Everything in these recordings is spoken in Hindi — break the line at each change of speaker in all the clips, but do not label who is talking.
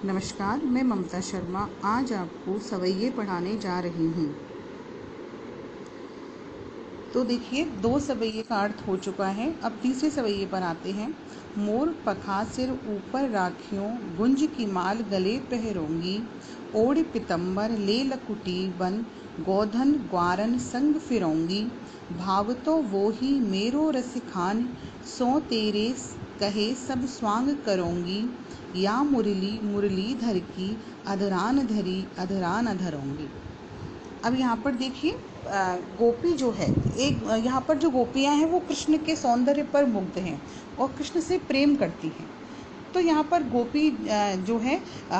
नमस्कार, मैं ममता शर्मा आज आपको सवैये पढ़ाने जा रही हूँ। तो देखिए, 2 सवैये का अर्थ हो चुका है। अब तीसरे सवैये पर आते हैं। मोर पखा सिर ऊपर राखियों, गुंज की माल गले पहरोंगी, ओढ़ पितंबर ले लकुटी बन, गोधन ग्वारन संग फिरोंगी, भावतो वो ही मेरो रसिखान, सो तेरे कहे सब स्वांग करोंगी, या मुरली मुरलीधर की अधरान धरी अधरान अधरोंगी। अब यहाँ पर देखिए, गोपी जो है, एक यहाँ पर जो गोपियाँ हैं वो कृष्ण के सौंदर्य पर मुग्ध हैं और कृष्ण से प्रेम करती हैं। तो यहाँ पर गोपी जो है,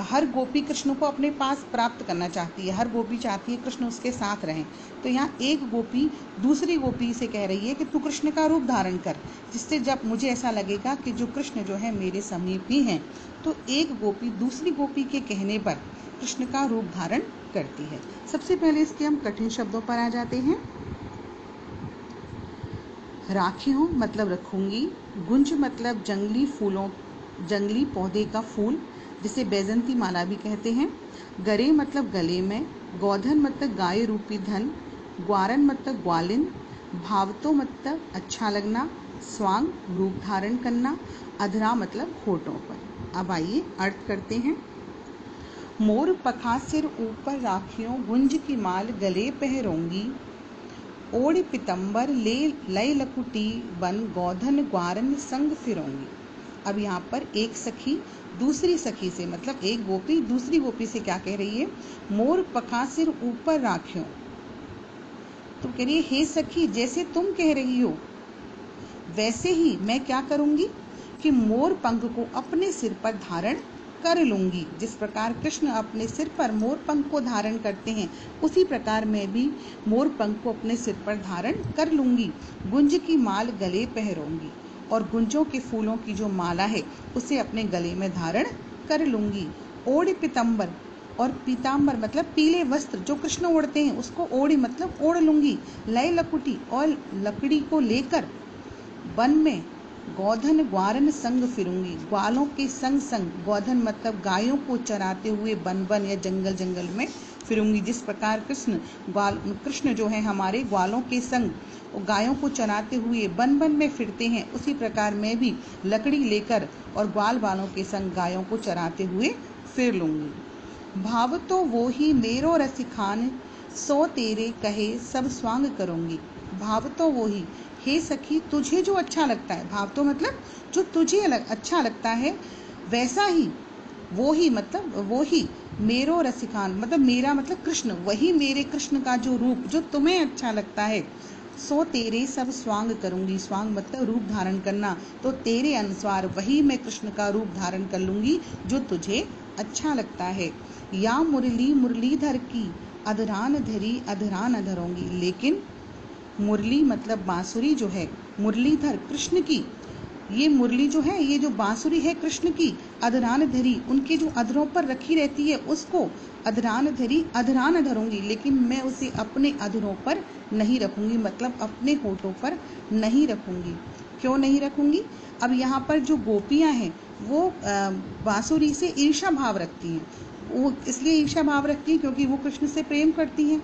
हर गोपी कृष्ण को अपने पास प्राप्त करना चाहती है। हर गोपी चाहती है कृष्ण उसके साथ रहें। तो यहाँ एक गोपी दूसरी गोपी से कह रही है कि तू कृष्ण का रूप धारण कर, जिससे जब मुझे ऐसा लगेगा कि जो कृष्ण जो है मेरे समीप ही हैं। तो एक गोपी दूसरी गोपी के कहने पर कृष्ण का रूप धारण करती है। सबसे पहले इसके हम कठिन शब्दों पर आ जाते हैं। राखियों मतलब रखूंगी, गुंज मतलब जंगली पौधे का फूल, जिसे बैजंती माला भी कहते हैं। गरे मतलब गले में, गोधन मतलब गाय रूपी धन, ग्वारन मतलब ग्वालिन, भावतो मतलब अच्छा लगना, स्वांग रूप धारण करना, अधरा मतलब होठों पर। अब आइए अर्थ करते हैं। मोर पखा सिर ऊपर राखियों, गुंज की माल गले पहरोंगी, ओढ़ पितंबर ले लय लकुटी बन, गोधन ग्वारन संग फिरोंगी। अब यहाँ पर एक सखी दूसरी सखी से, मतलब एक गोपी दूसरी गोपी से क्या कह रही है? मोर पखा सिर ऊपर राखियों। तो कह रही है, हे सखी, जैसे तुम कह रही हो वैसे ही मैं क्या करूंगी कि मोर पंख को अपने सिर पर धारण कर लूंगी। जिस प्रकार कृष्ण अपने सिर पर मोर पंख को धारण करते हैं, उसी प्रकार मैं भी मोर पंख को अपने सिर पर धारण कर लूंगी। गुंज की माल गले पहरोंगी, और गुंजों के फूलों की जो माला है उसे अपने गले में धारण कर लूंगी। ओढ़ पितंबर, और पीताम्बर मतलब पीले वस्त्र जो कृष्ण ओढ़ते हैं उसको ओढ़ी मतलब ओढ़ लूंगी। लय लकुटी, और लकड़ी को लेकर वन में गोधन ग्वारन संग फिरूंगी। ग्वालों के संग संग, गोधन मतलब गायों को चराते हुए वन वन या जंगल जंगल में फिरूंगी। जिस प्रकार कृष्ण जो है हमारे ग्वालों के संग गायों को चराते हुए वन वन में फिरते हैं, उसी प्रकार मैं भी लकड़ी लेकर और ग्वाल वालों के संग गायों को चराते हुए फिर लूंगी। भाव तो वो ही मेरो रसिखान, सो तेरे कहे सब स्वांग करूंगी। भाव तो वो ही, हे सखी, तुझे जो अच्छा लगता है, भाव तो मतलब जो तुझे अच्छा लगता है, वैसा ही, वो ही मतलब वो ही, मेरो रसिकान मतलब मेरा मतलब कृष्ण, वही मेरे कृष्ण का जो रूप जो तुम्हें अच्छा लगता है, सो तेरे सब स्वांग करूंगी। स्वांग मतलब रूप धारण करना। तो तेरे अनुसार वही मैं कृष्ण का रूप धारण कर लूंगी जो तुझे अच्छा लगता है। या मुरली मुरलीधर की अधरान धरी अधरान अधरोंगी। लेकिन मुरली मतलब बांसुरी जो है, मुरलीधर कृष्ण की, ये मुरली जो है, ये जो बांसुरी है कृष्ण की, अधरान धरी उनके जो अधरों पर रखी रहती है, उसको अधरान धरी अधरान धरूंगी। लेकिन मैं उसे अपने अधरों पर नहीं रखूंगी, मतलब अपने होठों पर नहीं रखूंगी। क्यों नहीं रखूंगी? अब यहाँ पर जो गोपियां हैं वो बांसुरी से ईर्ष्या भाव रखती हैं। वो इसलिए ईर्ष्या भाव रखती हैं क्योंकि वो कृष्ण से प्रेम करती हैं,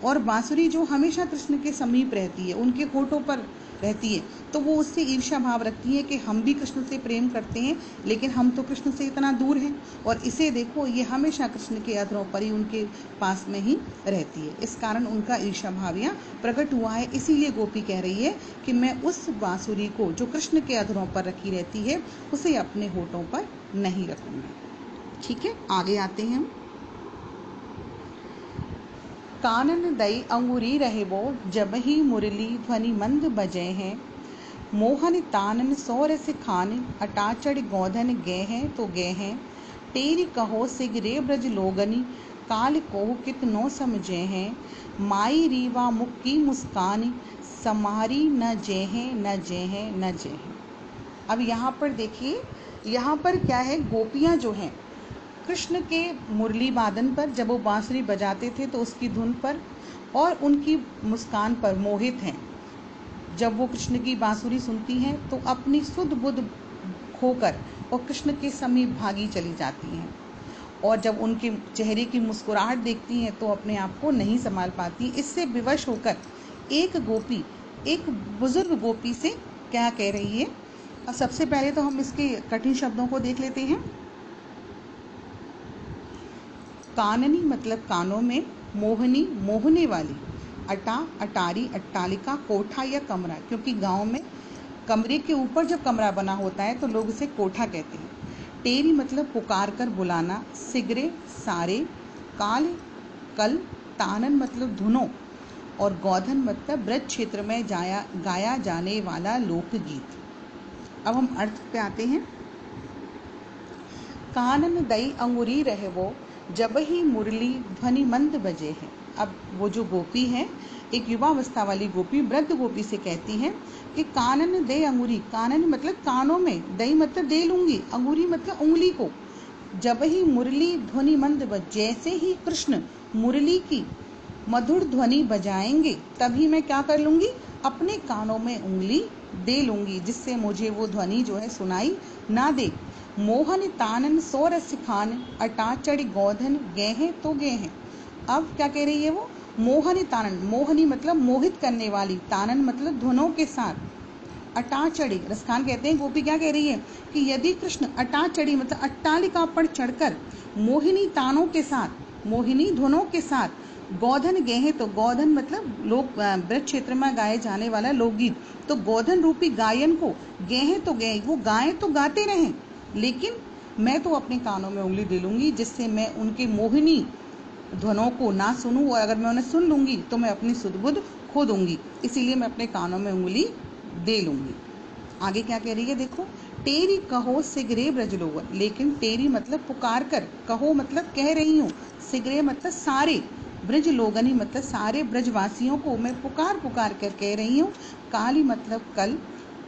और बांसुरी जो हमेशा कृष्ण के समीप रहती है, उनके होठों पर रहती है, तो वो उससे ईर्ष्या भाव रखती है कि हम भी कृष्ण से प्रेम करते हैं, लेकिन हम तो कृष्ण से इतना दूर हैं, और इसे देखो, ये हमेशा कृष्ण के अधरों पर ही, उनके पास में ही रहती है। इस कारण उनका ईर्ष्या भाव यहाँ प्रकट हुआ है। इसीलिए गोपी कह रही है कि मैं उस बांसुरी को जो कृष्ण के अधरों पर रखी रहती है, उसे अपने होठों पर नहीं रखूंगी। ठीक है, आगे आते हैं। कानन दई अंगुरी रहबो, जब ही मुरली ध्वनि मंद बजे हैं, मोहन तानन सौर से खान, अटाचड़ गोधन गे हैं तो गे हैं, तेरी कहो सिगरे ब्रज लोगनी, काल को कितनो समझे हैं, माई रीवा मुक्की मुस्कान, समारी न जे हैं न जे हैं न जे हैं। अब यहाँ पर देखिए, यहाँ पर क्या है, गोपियाँ जो हैं कृष्ण के मुरली वादन पर, जब वो बांसुरी बजाते थे तो उसकी धुन पर और उनकी मुस्कान पर मोहित हैं। जब वो कृष्ण की बांसुरी सुनती हैं तो अपनी सुध बुध खोकर और कृष्ण के समीप भागी चली जाती हैं। और जब उनके चेहरे की मुस्कुराहट देखती हैं तो अपने आप को नहीं संभाल पाती। इससे विवश होकर एक गोपी एक बुजुर्ग गोपी से क्या कह रही है। अब सबसे पहले तो हम इसके कठिन शब्दों को देख लेते हैं। काननी मतलब कानों में, मोहनी मोहने वाली, अटा अटारी अट्टालिका, कोठा या कमरा, क्योंकि गांव में कमरे के ऊपर जब कमरा बना होता है तो लोग उसे कोठा कहते हैं। टेरी मतलब पुकार कर बुलाना, सिगरे सारे, काल कल, तानन मतलब धुनों, और गोधन मतलब ब्रज क्षेत्र में गाया जाने वाला लोकगीत। अब हम अर्थ पे आते हैं। कानन दई अंगुरी रहे वो, जब ही मुरली ध्वनि मंद बजे है। अब वो जो गोपी है, एक युवावस्था वाली गोपी वृद्ध गोपी से कहती है कि कानन दे अंगुरी, कानन मतलब कानों में, दई मतलब दे लूंगी, अंगुरी मतलब उंगली को, जब ही मुरली ध्वनि मंद बज, जैसे ही कृष्ण मुरली की मधुर ध्वनि बजाएंगे तभी मैं क्या कर लूंगी, अपने कानों में उंगली दे लूंगी, जिससे मुझे वो ध्वनि जो है सुनाई ना दे। मोहन तानन सोरस खान, अटा चढ़ गोधन गेहे तो गेहे। अब क्या कह रही है वो, मोहनी तानन, मोहनी मतलब मोहित करने वाली, तानन मतलब ध्वनों के साथ, अटा चढ़ी, रसखान कहते हैं गोपी क्या कह रही है कि यदि कृष्ण अटा चढ़ी मतलब अट्टालिका पर चढ़कर मोहिनी तानों के साथ, मोहिनी ध्वनों के साथ, गोधन गेहे, तो गोधन मतलब लोक ब्रज क्षेत्र में गाए जाने वाला लोकगीत, तो गोधन रूपी गायन को, गेहे तो गेहे, वो गाएं तो गाते रहें, लेकिन मैं तो अपने कानों में उंगली दे लूंगी, जिससे मैं उनके मोहिनी ध्वनों को ना सुनूं, और अगर मैं उन्हें सुन लूंगी तो मैं अपनी सुध-बुध खो दूंगी, इसीलिए मैं अपने कानों में उंगली दे लूंगी। आगे क्या कह रही है देखो, टेरी कहो सिगरे ब्रजलोवर, लेकिन टेरी मतलब पुकार कर, कहो मतलब कह रही हूँ, सिगरे मतलब सारे, ब्रज लोगनी मतलब सारे ब्रजवासियों को मैं पुकार पुकार कर कह रही हूँ। काली मतलब कल,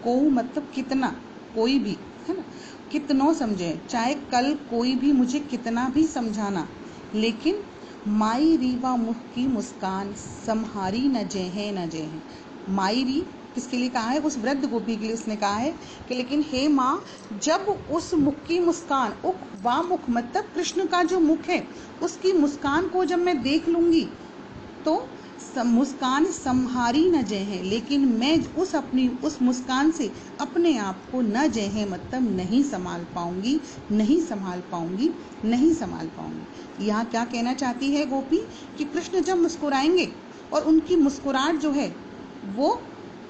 को मतलब कितना, कोई भी, है ना, कितनों समझे, चाहे कल कोई भी मुझे कितना भी समझाना, लेकिन माई रीवा मुख की मुस्कान, सम्हारी न जेहे न जेहे। माई री किसके लिए कहा है, उस वृद्ध गोपी के लिए उसने कहा है कि लेकिन हे माँ, जब उस मुख की मुस्कान, वा मुख मतलब कृष्ण का जो मुख है, उसकी मुस्कान को जब मैं देख लूंगी तो मुस्कान सम्हारी न जहे, लेकिन मैं उस मुस्कान से अपने आप को न जहे मतलब नहीं संभाल पाऊंगी, नहीं संभाल पाऊंगी, नहीं संभाल पाऊंगी। यहाँ क्या कहना चाहती है गोपी कि कृष्ण जब मुस्कुराएंगे और उनकी मुस्कुराहट जो है वो,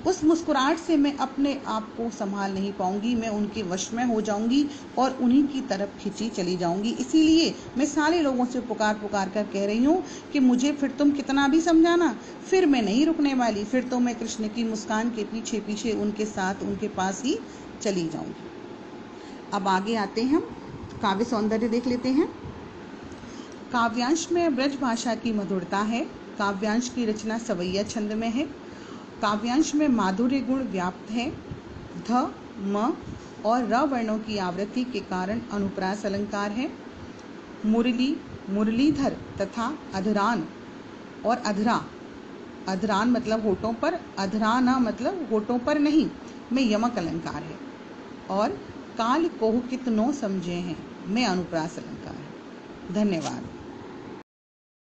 उस मुस्कुराहट से मैं अपने आप को संभाल नहीं पाऊंगी, मैं उनके वश में हो जाऊंगी और उन्हीं की तरफ खिंची चली जाऊंगी। इसीलिए मैं सारे लोगों से पुकार पुकार कर कह रही हूँ कि मुझे फिर तुम कितना भी समझाना, फिर मैं नहीं रुकने वाली, फिर तो मैं कृष्ण की मुस्कान के पीछे पीछे उनके साथ, उनके पास ही चली जाऊंगी। अब आगे आते हैं, हम काव्य सौंदर्य देख लेते हैं। काव्यांश में ब्रज भाषा की मधुरता है। काव्यांश की रचना सवैया छंद में है। काव्यांश में माधुर्य गुण व्याप्त है। ध, म और र वर्णों की आवृत्ति के कारण अनुप्रास अलंकार है। मुरली, मुरलीधर तथा अधरान और अधरा, अधरान मतलब होठों पर, अधराना मतलब होठों पर नहीं, में यमक अलंकार है। और काल कोहु कितनों समझे हैं, में अनुप्रास अलंकार है। धन्यवाद।